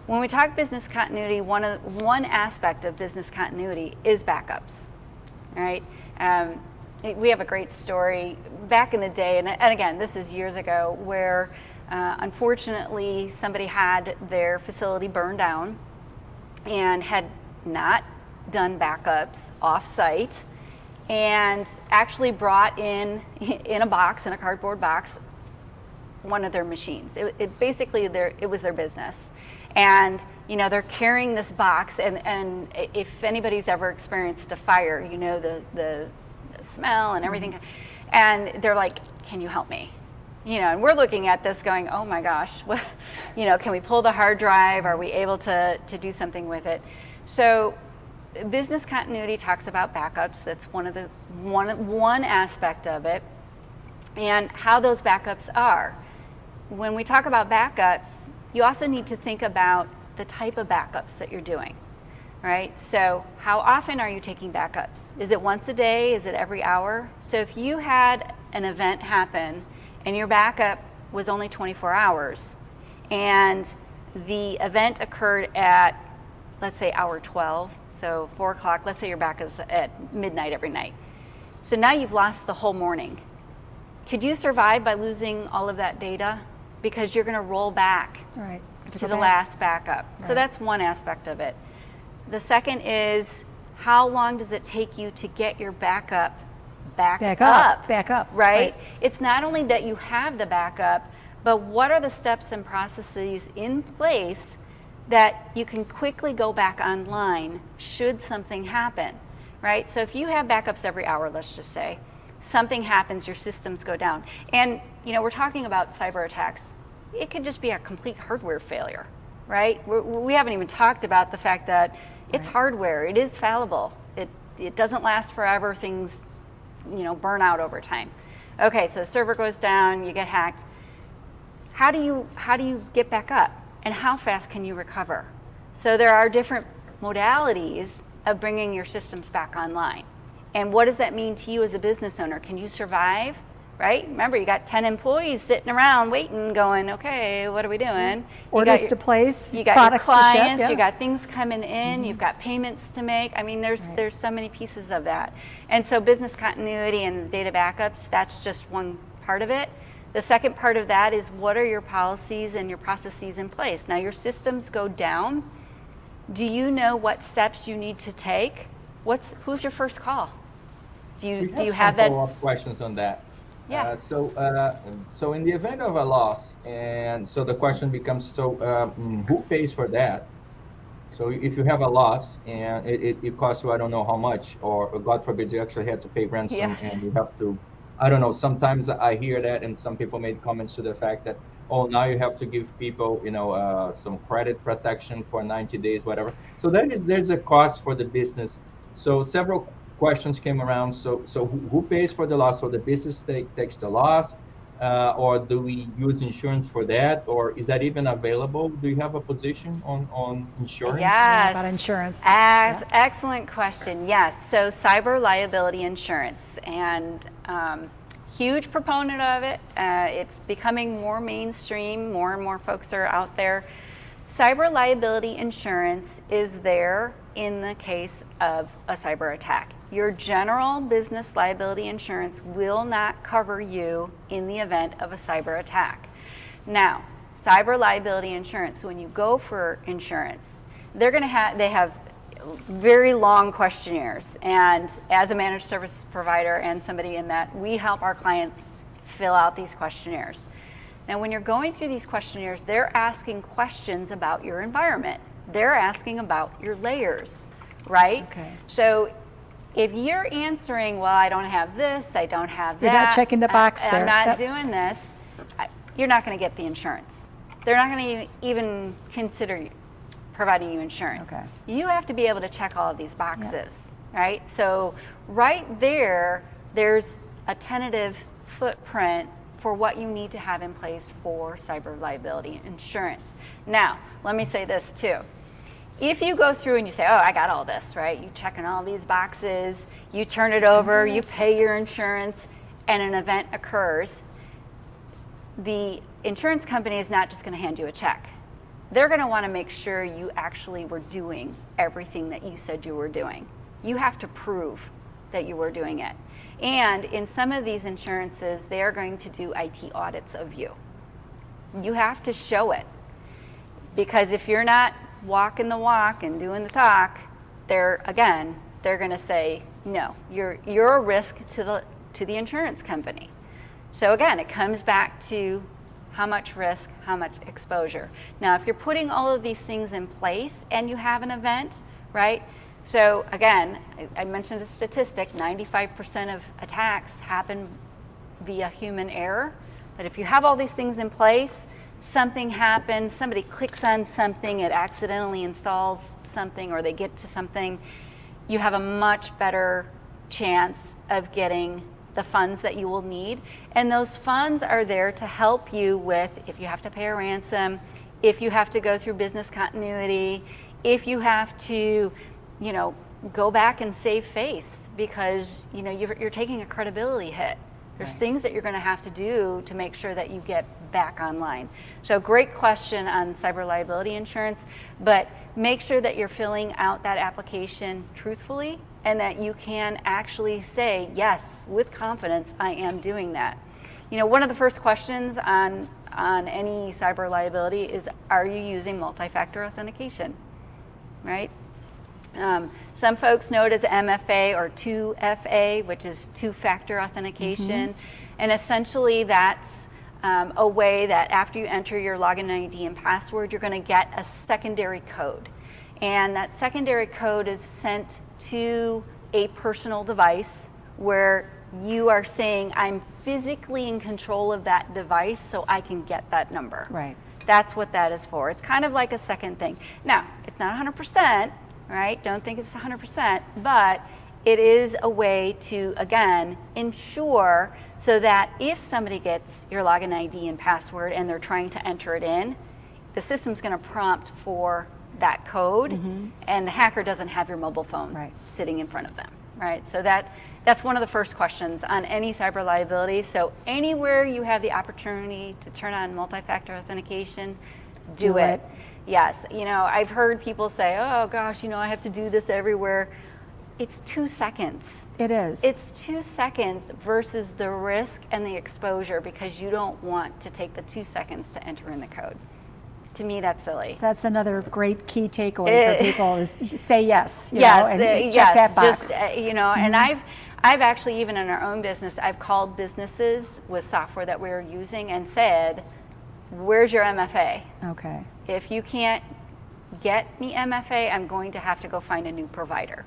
When we talk business continuity, one aspect of business continuity is backups, right? We have a great story back in the day, and again, this is years ago, where unfortunately somebody had their facility burned down and had not done backups off-site, and actually brought in a box, in a cardboard box, one of their machines. It was their business. And they're carrying this box, and if anybody's ever experienced a fire, the smell and everything, and they're like, can you help me? And we're looking at this going, oh my gosh, can we pull the hard drive? Are we able to do something with it? So business continuity talks about backups. That's one aspect of it, and how those backups are. When we talk about backups, you also need to think about the type of backups that you're doing, right? So how often are you taking backups? Is it once a day? Is it every hour? So if you had an event happen and your backup was only 24 hours and the event occurred at, let's say, hour 12, so 4 o'clock, let's say your backup is at midnight every night. So now you've lost the whole morning. Could you survive by losing all of that data? Because you're going to roll back to the last backup. Right. So that's one aspect of it. The second is, how long does it take you to get your backup back up? Right? It's not only that you have the backup, but what are the steps and processes in place that you can quickly go back online should something happen, right? So if you have backups every hour, let's just say, something happens, your systems go down. And we're talking about cyber attacks. It could just be a complete hardware failure, right? We haven't even talked about the fact that it's hardware. It is fallible. It doesn't last forever. Things, burn out over time. Okay, so the server goes down, you get hacked. How do you get back up? And how fast can you recover? So there are different modalities of bringing your systems back online. And what does that mean to you as a business owner? Can you survive, right? Remember, you got 10 employees sitting around waiting, going, okay, what are we doing? Orders to place, you got products your clients, to ship, you got things coming in, you've got payments to make. I mean, there's so many pieces of that. And so business continuity and data backups, that's just one part of it. The second part of that is, what are your policies and your processes in place? Now, your systems go down. Do you know what steps you need to take? Who's your first call? Do you have that? Follow-up questions on that. Yeah. So in the event of a loss, and so the question becomes, who pays for that? So if you have a loss and it costs you, I don't know how much, or God forbid you actually had to pay ransom, and you have to, I don't know, sometimes I hear that, and some people made comments to the fact that, oh, now you have to give people, some credit protection for 90 days, whatever. So there's a cost for the business. So several questions came around. So who pays for the loss? So the business takes the loss, or do we use insurance for that, or is that even available? Do you have a position on insurance? Yes. About insurance. Excellent question. Yes. So cyber liability insurance, and huge proponent of it. It's becoming more mainstream. More and more folks are out there. Cyber liability insurance is there in the case of a cyber attack. Your general business liability insurance will not cover you in the event of a cyber attack. Now, cyber liability insurance, when you go for insurance, they have very long questionnaires, and as a managed service provider and somebody in that, we help our clients fill out these questionnaires. Now, when you're going through these questionnaires, they're asking questions about your environment. They're asking about your layers, right? Okay. So if you're answering, well, I don't have this, I don't have that. You're not checking the box there. I'm not Yep. doing this. You're not going to get the insurance. They're not going to even consider providing you insurance. Okay. You have to be able to check all of these boxes, right? So right there, there's a tentative footprint for what you need to have in place for cyber liability insurance. Now, let me say this too. If you go through and you say, oh, I got all this, right? You checking all these boxes, you turn it over, you pay your insurance, and an event occurs, the insurance company is not just going to hand you a check. They're going to want to make sure you actually were doing everything that you said you were doing. You have to prove that you were doing it. And in some of these insurances, they are going to do IT audits of you. You have to show it. Because if you're not walking the walk and doing the talk, they're going to say, no, you're a risk to the insurance company. So again, it comes back to how much risk, how much exposure. Now, if you're putting all of these things in place and you have an event, right? So again, I mentioned a statistic, 95% of attacks happen via human error. But if you have all these things in place, something happens, somebody clicks on something, it accidentally installs something, or they get to something, you have a much better chance of getting the funds that you will need. And those funds are there to help you with if you have to pay a ransom, if you have to go through business continuity, if you have to, go back and save face because, you're taking a credibility hit. There's things that you're going to have to do to make sure that you get back online. So great question on cyber liability insurance, but make sure that you're filling out that application truthfully and that you can actually say, yes, with confidence, I am doing that. One of the first questions on any cyber liability is, are you using multi-factor authentication, right? Some folks know it as MFA or 2FA, which is two-factor authentication. And essentially that's a way that after you enter your login ID and password, you're going to get a secondary code. And that secondary code is sent to a personal device where you are saying, I'm physically in control of that device so I can get that number. Right. That's what that is for. It's kind of like a second thing. Now, it's not 100%, right? Don't think it's 100%, but it is a way to, again, ensure so that if somebody gets your login ID and password and they're trying to enter it in, the system's going to prompt for that code, and the hacker doesn't have your mobile phone sitting in front of them, right? So that's one of the first questions on any cyber liability. So anywhere you have the opportunity to turn on multi-factor authentication, do it. Yes, I've heard people say, oh gosh, I have to do this everywhere. It's 2 seconds. It is. It's 2 seconds versus the risk and the exposure because you don't want to take the 2 seconds to enter in the code. To me, that's silly. That's another great key takeaway for people is say yes. Yes, check that box. just, and I've actually, even in our own business, I've called businesses with software that we're using and said, where's your MFA? Okay. If you can't get me MFA, I'm going to have to go find a new provider,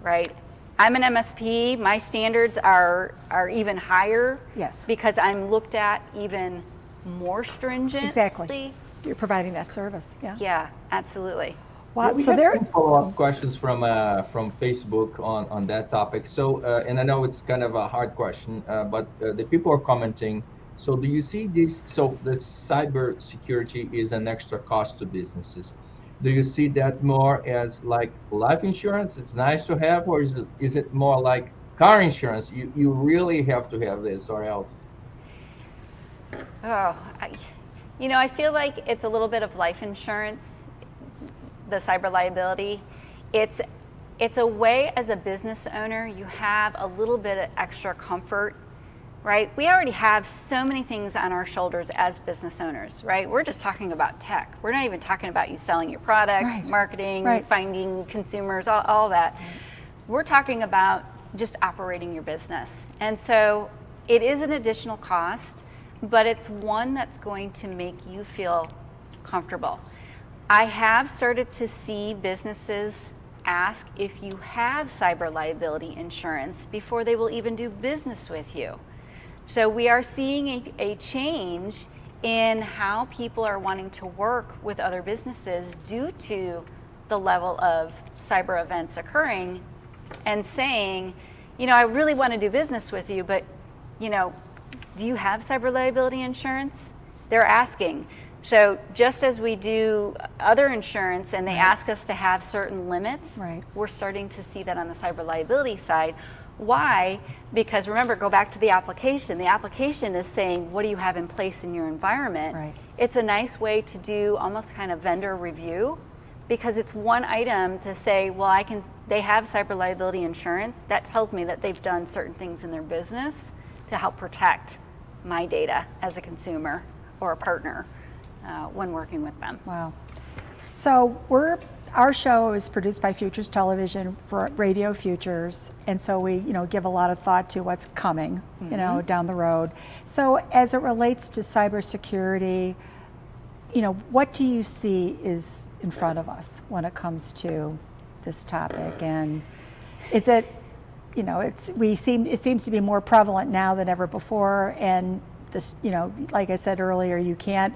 right? I'm an MSP. My standards are even higher. Yes. Because I'm looked at even more stringently. Exactly. You're providing that service. Yeah. Yeah, absolutely. Wow. We So have there. some follow-up questions from Facebook on that topic. So, and I know it's kind of a hard question, but the people are commenting. So, do you see this? So, the cyber security is an extra cost to businesses. Do you see that more as like life insurance? It's nice to have, or is it more like car insurance? You really have to have this, or else? Oh, I feel like it's a little bit of life insurance, the cyber liability. It's a way as a business owner, you have a little bit of extra comfort, right? We already have so many things on our shoulders as business owners, right? We're just talking about tech. We're not even talking about you selling your product, marketing, finding consumers, all that. We're talking about just operating your business. And so it is an additional cost, but it's one that's going to make you feel comfortable. I have started to see businesses ask if you have cyber liability insurance before they will even do business with you. So we are seeing a change in how people are wanting to work with other businesses due to the level of cyber events occurring, and saying, I really want to do business with you, but, do you have cyber liability insurance? They're asking. So just as we do other insurance and they ask us to have certain limits, we're starting to see that on the cyber liability side. Why? Because remember, go back to the application. The application is saying, what do you have in place in your environment? It's a nice way to do almost kind of vendor review, because it's one item to say, well, they have cyber liability insurance. That tells me that they've done certain things in their business to help protect my data as a consumer or a partner when working with them. Wow. So our show is produced by Futures Television for Radio Futures, and so we, give a lot of thought to what's coming, down the road. So as it relates to cybersecurity, what do you see is in front of us when it comes to this topic? And is it, it seems to be more prevalent now than ever before, and this, like I said earlier, you can't,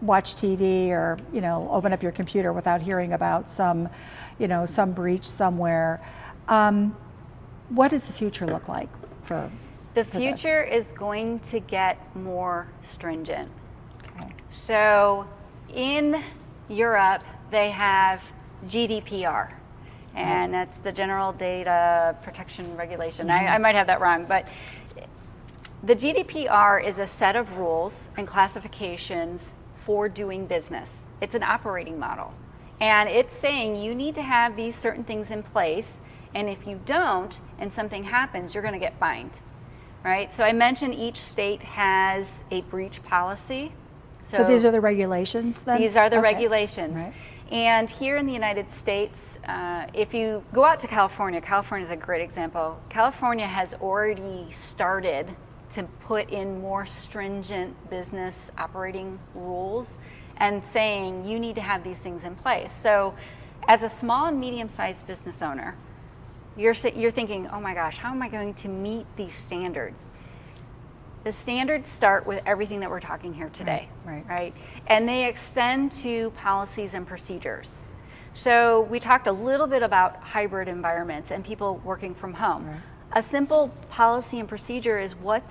watch TV or, open up your computer without hearing about some breach somewhere. What does the future look like for The for future is going to get more stringent. So in Europe, they have GDPR, and that's the General Data Protection Regulation. I might have that wrong, but the GDPR is a set of rules and classifications for doing business. It's an operating model, and it's saying you need to have these certain things in place, and if you don't and something happens, you're going to get fined, right? So I mentioned each state has a breach policy. So these are the regulations then? These are the regulations. Right. And here in the United States, if you go out to California, California is a great example. California has already started to put in more stringent business operating rules and saying you need to have these things in place. So as a small and medium-sized business owner, you're thinking, oh my gosh, how am I going to meet these standards? The standards start with everything that we're talking here today, right? And they extend to policies and procedures. So we talked a little bit about hybrid environments and people working from home. A simple policy and procedure is what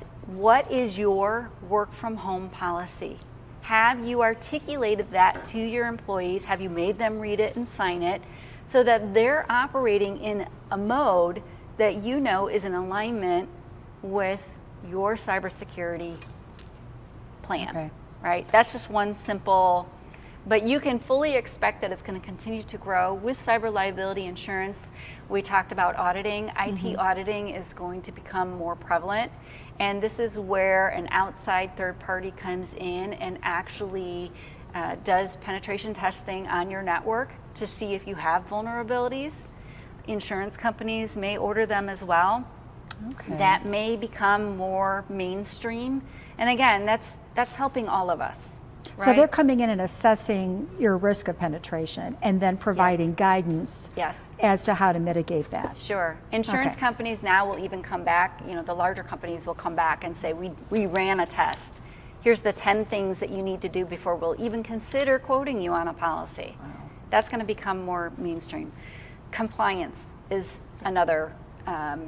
is your work from home policy? Have you articulated that to your employees? Have you made them read it and sign it so that they're operating in a mode that you know is in alignment with your cybersecurity plan, right? That's just one simple, but you can fully expect that it's going to continue to grow with cyber liability insurance. We talked about auditing. IT auditing is going to become more prevalent, and this is where an outside third party comes in and actually does penetration testing on your network to see if you have vulnerabilities. Insurance companies may order them as well. That may become more mainstream, and again, that's helping all of us. Right? So they're coming in and assessing your risk of penetration and then providing guidance as to how to mitigate that. Sure. Insurance companies now will even come back, the larger companies will come back and say, we ran a test. Here's the 10 things that you need to do before we'll even consider quoting you on a policy. That's going to become more mainstream. Compliance is another.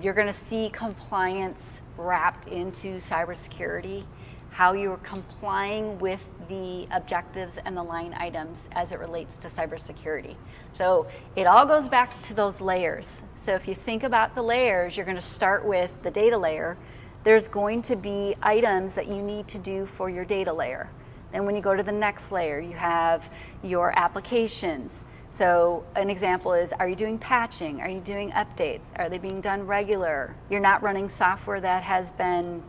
You're going to see compliance wrapped into cybersecurity, how you're complying with the objectives and the line items as it relates to cybersecurity. So it all goes back to those layers. So if you think about the layers, you're going to start with the data layer. There's going to be items that you need to do for your data layer. Then when you go to the next layer, you have your applications. So an example is, are you doing patching? Are you doing updates? Are they being done regular? You're not running software that has been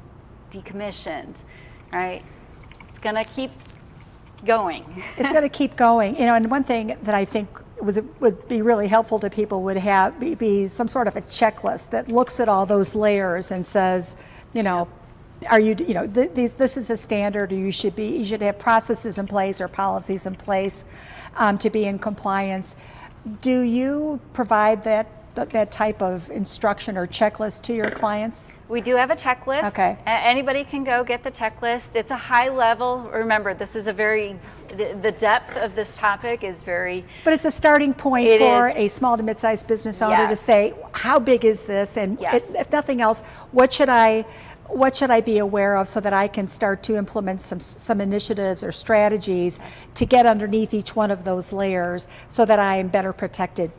decommissioned, right? It's going to keep going. It's going to keep going. And one thing that I think would be really helpful to people would be some sort of a checklist that looks at all those layers and says, are you, this is a standard, or you should have processes in place or policies in place to be in compliance. Do you provide that type of instruction or checklist to your clients? We do have a checklist. Okay. Anybody can go get the checklist. It's a high level. Remember, this is the depth of this topic is very. But it's a starting point for a small to mid-sized business owner to say, how big is this? And if nothing else, what should I be aware of so that I can start to implement some initiatives or strategies to get underneath each one of those layers so that I am better protected,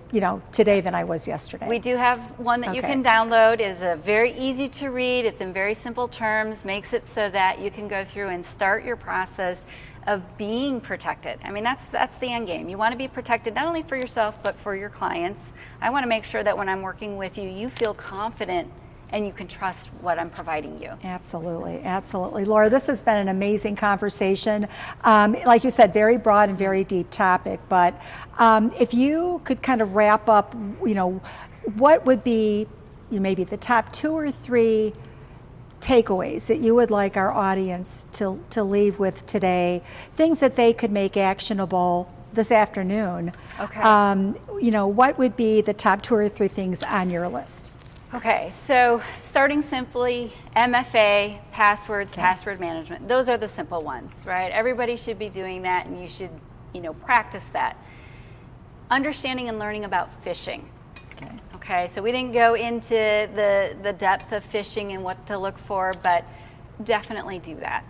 today than I was yesterday? We do have one that you can download. It's very easy to read. It's in very simple terms, makes it so that you can go through and start your process of being protected. I mean, that's the end game. You want to be protected not only for yourself, but for your clients. I want to make sure that when I'm working with you, you feel confident and you can trust what I'm providing you. Absolutely, absolutely. Laura, this has been an amazing conversation. Like you said, very broad and very deep topic, but if you could kind of wrap up, what would be maybe the top 2 or 3 takeaways that you would like our audience to leave with today, things that they could make actionable this afternoon. Okay. What would be the top 2 or 3 things on your list? Okay, so starting simply, MFA, passwords, password management. Those are the simple ones, right? Everybody should be doing that, and you should, practice that. Understanding and learning about phishing. Okay, so we didn't go into the depth of phishing and what to look for, but definitely do that.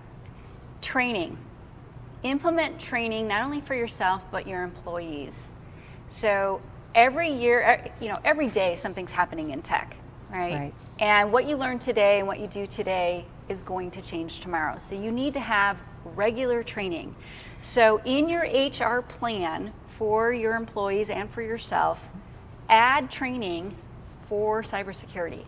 Training. Implement training not only for yourself, but your employees. So every year, every day something's happening in tech. Right? And what you learn today and what you do today is going to change tomorrow. So you need to have regular training. So in your HR plan for your employees and for yourself, add training for cybersecurity.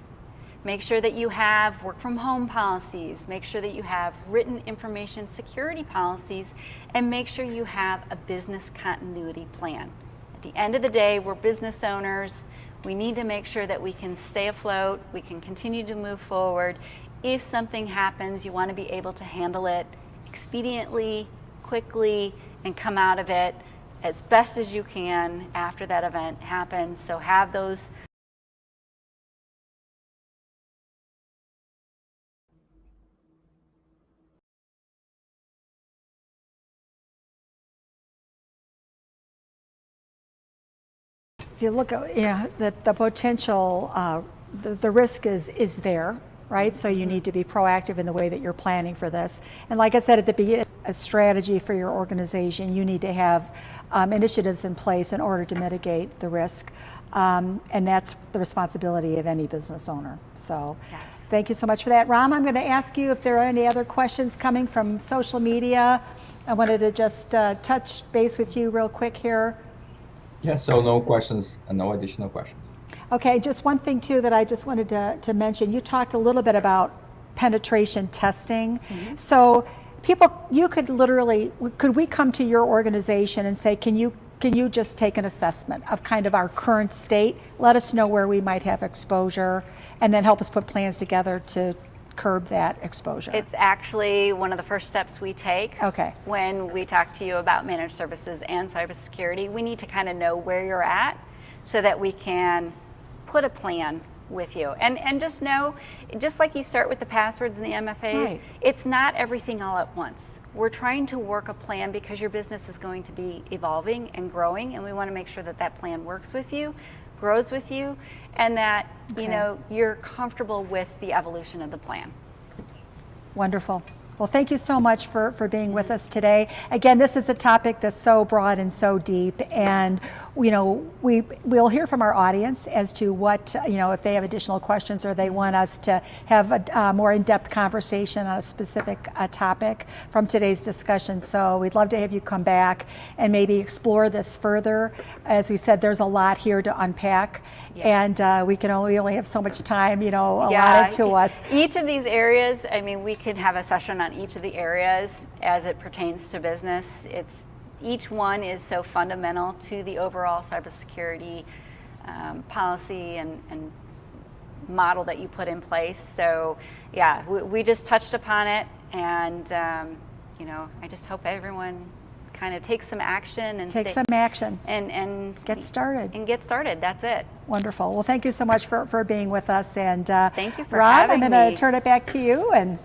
Make sure that you have work from home policies, make sure that you have written information security policies, and make sure you have a business continuity plan. At the end of the day, we're business owners. We need to make sure that we can stay afloat, we can continue to move forward. If something happens, you want to be able to handle it expediently, quickly, and come out of it as best as you can after that event happens. So have those. If you look at the potential, the risk is there, right? So you need to be proactive in the way that you're planning for this. And like I said at the beginning, a strategy for your organization, you need to have initiatives in place in order to mitigate the risk. And that's the responsibility of any business owner. So thank you so much for that. Ram, I'm going to ask you if there are any other questions coming from social media. I wanted to just touch base with you real quick here. Yes, so no questions, no additional questions. Okay, just one thing too that I just wanted to mention. You talked a little bit about penetration testing. So you could literally, could we come to your organization and say, can you just take an assessment of kind of our current state, let us know where we might have exposure, and then help us put plans together to curb that exposure? It's actually one of the first steps we take when we talk to you about managed services and cybersecurity. We need to kind of know where you're at so that we can put a plan with you. And just know, just like you start with the passwords and the MFAs, it's not everything all at once. We're trying to work a plan because your business is going to be evolving and growing, and we want to make sure that that plan works with you, grows with you, and that you're comfortable with the evolution of the plan. Wonderful. Well, thank you so much for being with us today. Again, this is a topic that's so broad and so deep, and we'll hear from our audience as to what, if they have additional questions or they want us to have a more in-depth conversation on a specific topic from today's discussion. So we'd love to have you come back and maybe explore this further. As we said, there's a lot here to unpack, and we only have so much time, allotted to us. Each of these areas, I mean, we could have a session on each of the areas as it pertains to business. Each one is so fundamental to the overall cybersecurity policy and model that you put in place. So yeah, we just touched upon it, and I just hope everyone kind of takes some action and Take some action. And Get started. And get started. That's it. Wonderful. Well, thank you so much for being with us. And thank you for Rob, having I'm going me. to turn it back to you. And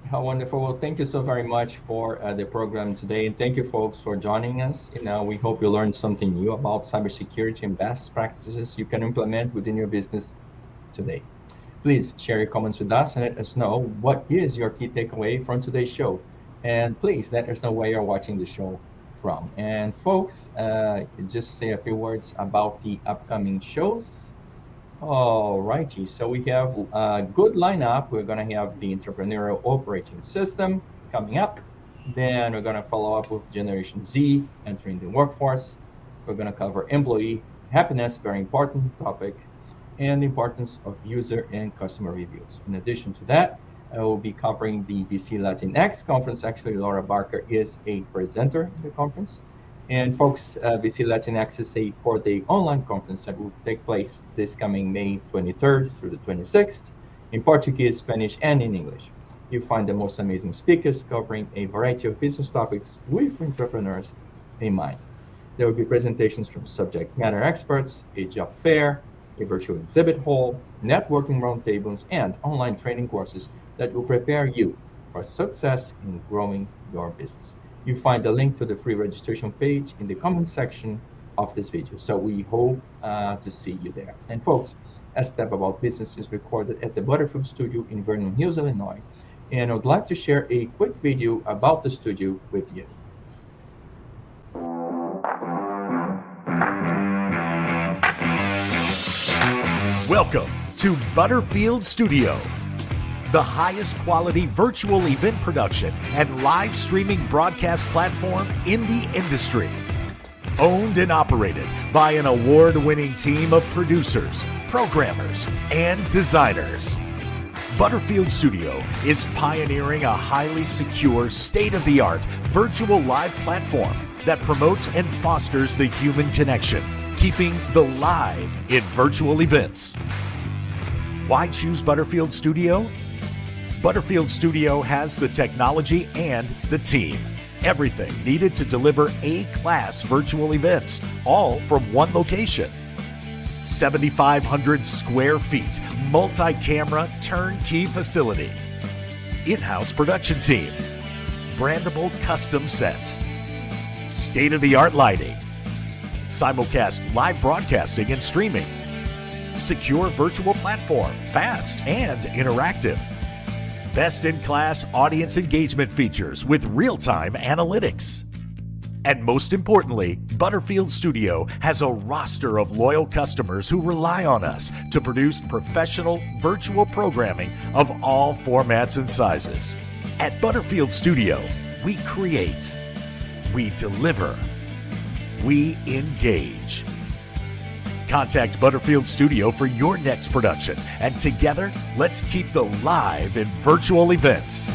How wonderful. Well, thank you so very much for the program today. And thank you, folks, for joining us. We hope you learned something new about cybersecurity and best practices you can implement within your business today. Please share your comments with us and let us know what is your key takeaway from today's show. And please let us know where you're watching the show from. And folks, just say a few words about the upcoming shows. All righty, so we have a good lineup. We're going to have the entrepreneurial operating system coming up. Then we're going to follow up with Generation Z entering the workforce. We're going to cover employee happiness, very important topic, and the importance of user and customer reviews. In addition to that, I will be covering the VC Latinx conference. Actually, Laura Barker is a presenter in the conference. And folks, VC Latinx is a 4-day online conference that will take place this coming May 23rd through the 26th in Portuguese, Spanish, and in English. You'll find the most amazing speakers covering a variety of business topics with entrepreneurs in mind. There will be presentations from subject matter experts, a job fair, a virtual exhibit hall, networking roundtables, and online training courses that will prepare you for success in growing your business. You find the link to the free registration page in the comment section of this video. So we hope to see you there. And folks, Ask Deb About Business is recorded at the Butterfield Studio in Vernon Hills, Illinois. And I would like to share a quick video about the studio with you. Welcome to Butterfield Studio, the highest quality virtual event production and live streaming broadcast platform in the industry. Owned and operated by an award-winning team of producers, programmers, and designers. Butterfield Studio is pioneering a highly secure, state-of-the-art virtual live platform that promotes and fosters the human connection, keeping the live in virtual events. Why choose Butterfield Studio? Butterfield Studio has the technology and the team. Everything needed to deliver A-class virtual events, all from one location. 7,500 square feet, multi-camera, turnkey facility. In-house production team. Brandable custom set. State-of-the-art lighting. Simulcast live broadcasting and streaming. Secure virtual platform, fast and interactive. Best-in-class audience engagement features with real-time analytics. And most importantly, Butterfield Studio has a roster of loyal customers who rely on us to produce professional virtual programming of all formats and sizes. At Butterfield Studio, we create, we deliver, we engage. Contact Butterfield Studio for your next production, and together, let's keep the live in virtual events.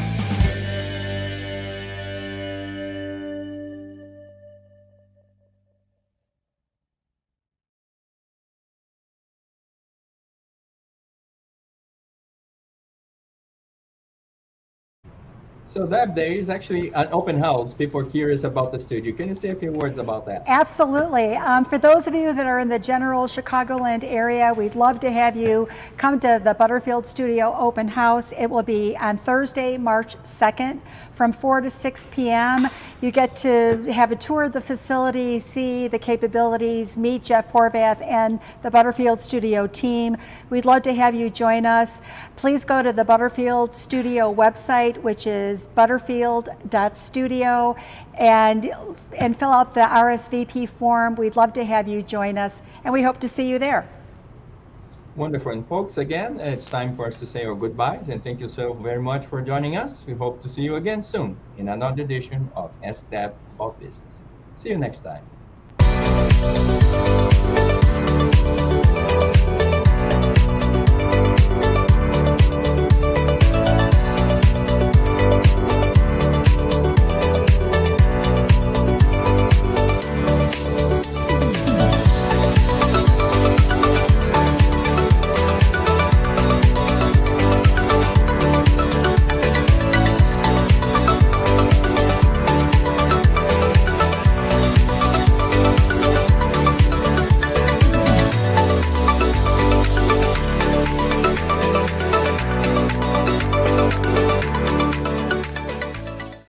So Deb, there is actually an open house. People are curious about the studio. Can you say a few words about that? absolutely. For those of you that are in the general Chicagoland area, we'd love to have you come to the Butterfield Studio Open House. It will be on Thursday, March 2nd from 4 to 6 p.m. You get to have a tour of the facility, see the capabilities, meet Jeff Horvath and the Butterfield Studio team. We'd love to have you join us. Please go to the Butterfield Studio website, which is butterfield.studio, and fill out the RSVP form. We'd love to have you join us, and we hope to see you there. Wonderful. And folks, again, it's time for us to say our goodbyes, and thank you so very much for joining us. We hope to see you again soon in another edition of Ask Deb About Business. See you next time.